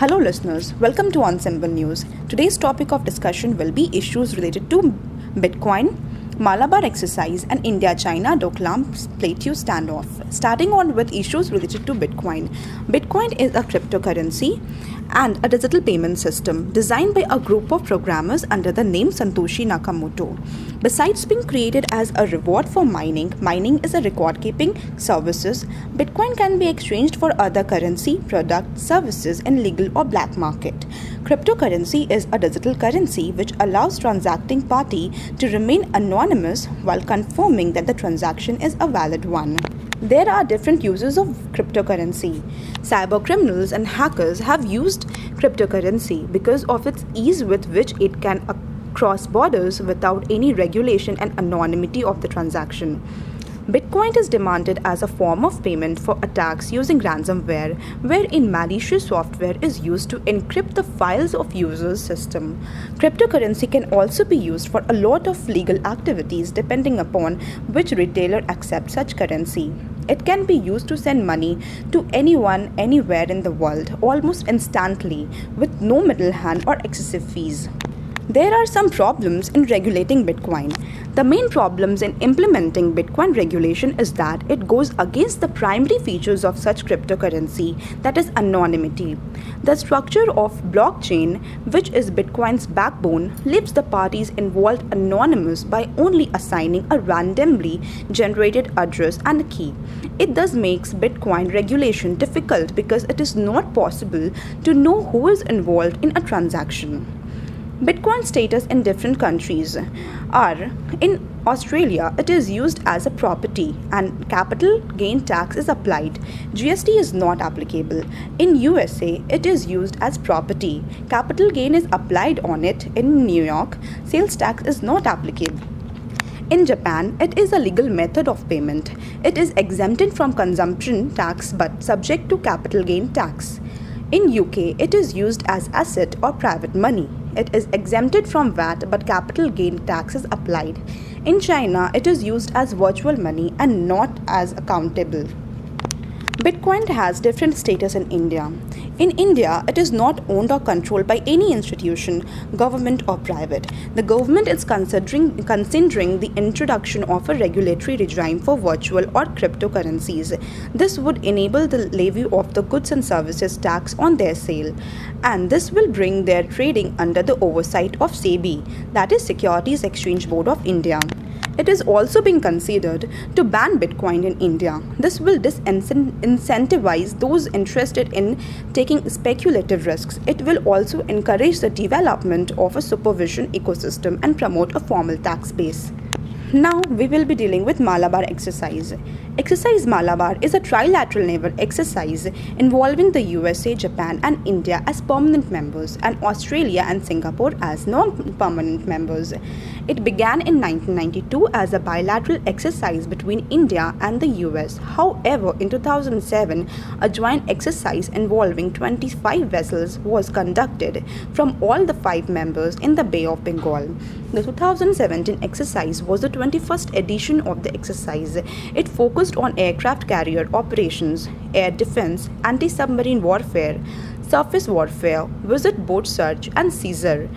Hello, listeners. Welcome to Ensemble News. Today's topic of discussion will be issues related to Bitcoin, Malabar exercise, and India-China Doklam Plateau standoff. Starting on with issues related to Bitcoin. Bitcoin is a cryptocurrency and a digital payment system designed by a group of programmers under the name Satoshi Nakamoto. Besides being created as a reward for mining is a record-keeping services. Bitcoin can be exchanged for other currency, products, services in legal or black market. Cryptocurrency is a digital currency which allows transacting party to remain anonymous while confirming that the transaction is a valid one. There are different uses of cryptocurrency. Cyber criminals and hackers have used cryptocurrency because of its ease with which it can cross borders without any regulation and anonymity of the transaction. Bitcoin is demanded as a form of payment for attacks using ransomware, wherein malicious software is used to encrypt the files of users' system. Cryptocurrency can also be used for a lot of legal activities depending upon which retailer accepts such currency. It can be used to send money to anyone, anywhere in the world, almost instantly, with no middle hand or excessive fees. There are some problems in regulating Bitcoin. The main problems in implementing Bitcoin regulation is that it goes against the primary features of such cryptocurrency, that is anonymity. The structure of blockchain, which is Bitcoin's backbone, leaves the parties involved anonymous by only assigning a randomly generated address and a key. It thus makes Bitcoin regulation difficult because it is not possible to know who is involved in a transaction. Bitcoin status in different countries are: in Australia, it is used as a property and capital gain tax is applied. GST is not applicable. In USA, it is used as property. Capital gain is applied on it. In New York, sales tax is not applicable. In Japan, it is a legal method of payment. It is exempted from consumption tax but subject to capital gain tax. In UK, it is used as asset or private money. It is exempted from VAT but capital gain tax is applied. In China, it is used as virtual money and not as accountable. Bitcoin has different status in India. In India, it is not owned or controlled by any institution, government or private. The government is considering the introduction of a regulatory regime for virtual or cryptocurrencies. This would enable the levy of the goods and services tax on their sale, and this will bring their trading under the oversight of SEBI, that is Securities Exchange Board of India. It is also being considered to ban Bitcoin in India. This will disincentivize those interested in taking speculative risks. It will also encourage the development of a supervision ecosystem and promote a formal tax base. Now we will be dealing with Malabar exercise. Exercise Malabar is a trilateral naval exercise involving the USA, Japan and India as permanent members and Australia and Singapore as non-permanent members. It began in 1992 as a bilateral exercise between India and the US. However, in 2007, a joint exercise involving 25 vessels was conducted from all the 5 members in the Bay of Bengal. The 2017 exercise was the 21st edition of the exercise. It focused on aircraft carrier operations, air defense, anti-submarine warfare, surface warfare, visit boat search and seizure,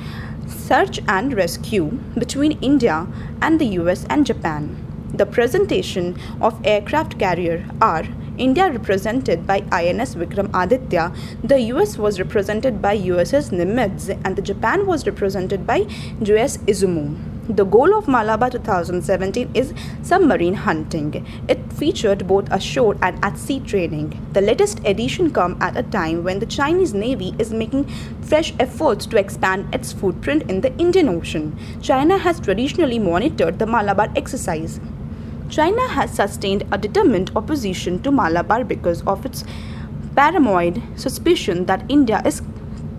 search and rescue between India and the US and Japan. The presentation of aircraft carrier are: India represented by INS Vikram Aditya, the US was represented by USS Nimitz, and the Japan was represented by USS Izumo. The goal of Malabar 2017 is submarine hunting. It featured both ashore and at sea training. The latest edition comes at a time when the Chinese Navy is making fresh efforts to expand its footprint in the Indian Ocean. China has traditionally monitored the Malabar exercise. China has sustained a determined opposition to Malabar because of its paranoid suspicion that India is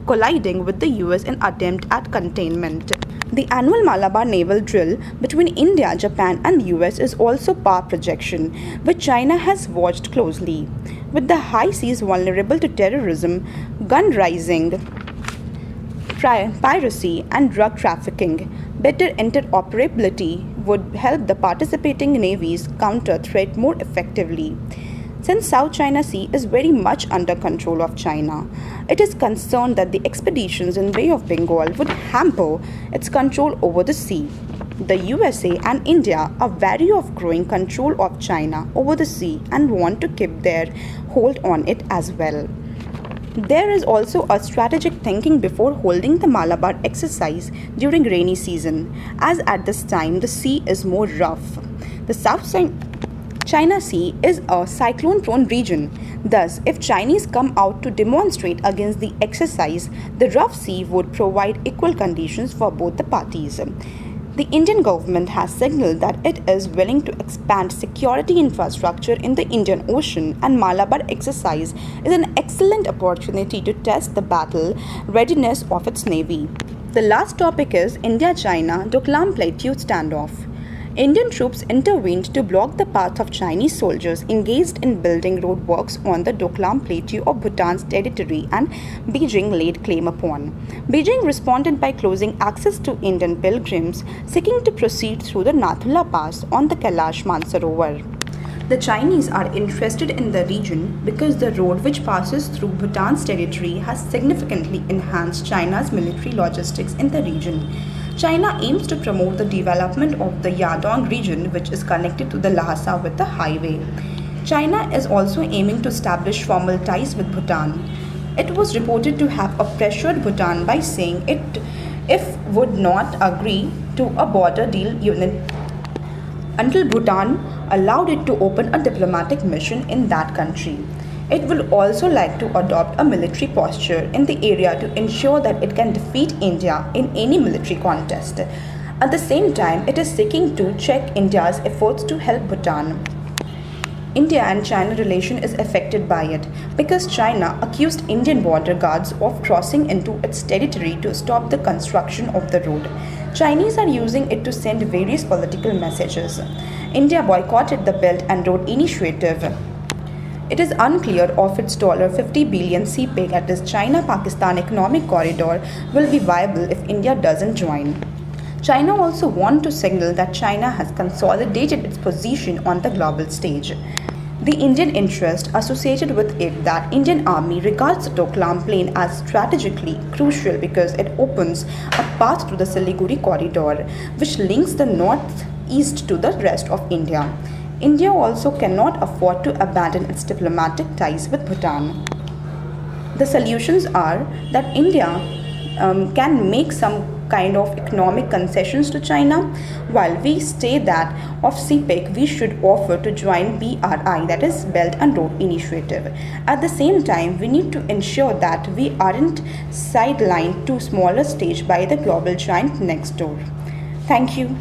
colliding with the US in attempt at containment. The annual Malabar naval drill between India, Japan and the US is also power projection, which China has watched closely. With the high seas vulnerable to terrorism, gun rising, piracy and drug trafficking, better interoperability would help the participating navies counter threat more effectively. Since South China Sea is very much under control of China, it is concerned that the expeditions in Bay of Bengal would hamper its control over the sea. The USA and India are wary of growing control of China over the sea and want to keep their hold on it as well. There is also a strategic thinking before holding the Malabar exercise during rainy season, as at this time the sea is more rough. The South China Sea is a cyclone prone region. Thus, if Chinese come out to demonstrate against the exercise, the rough sea would provide equal conditions for both the parties. The Indian government has signaled that it is willing to expand security infrastructure in the Indian Ocean, and Malabar exercise is an excellent opportunity to test the battle readiness of its navy. The last topic is India-China Doklam Plateau standoff. Indian troops intervened to block the path of Chinese soldiers engaged in building roadworks on the Doklam Plateau of Bhutan's territory, and Beijing laid claim upon. Beijing responded by closing access to Indian pilgrims seeking to proceed through the Nathula Pass on the Kailash Mansarovar. The Chinese are interested in the region because the road which passes through Bhutan's territory has significantly enhanced China's military logistics in the region. China aims to promote the development of the Yadong region, which is connected to the Lhasa with the highway. China is also aiming to establish formal ties with Bhutan. It was reported to have pressured Bhutan by saying it if would not agree to a border deal unit until Bhutan allowed it to open a diplomatic mission in that country. It will also like to adopt a military posture in the area to ensure that it can defeat India in any military contest. At the same time, it is seeking to check India's efforts to help Bhutan. India and China relation is affected by it because China accused Indian border guards of crossing into its territory to stop the construction of the road. Chinese are using it to send various political messages. India boycotted the Belt and Road Initiative. It is unclear if its $50 billion CPEC, that is China-Pakistan Economic Corridor, will be viable if India doesn't join. China also wants to signal that China has consolidated its position on the global stage. The Indian interest associated with it that Indian Army regards the Doklam Plain as strategically crucial because it opens a path to the Siliguri corridor, which links the northeast to the rest of India. India also cannot afford to abandon its diplomatic ties with Bhutan. The solutions are that India can make some kind of economic concessions to China, while we say that of CPEC we should offer to join BRI, that is Belt and Road Initiative. At the same time, we need to ensure that we aren't sidelined to smaller stage by the global giant next door. Thank you.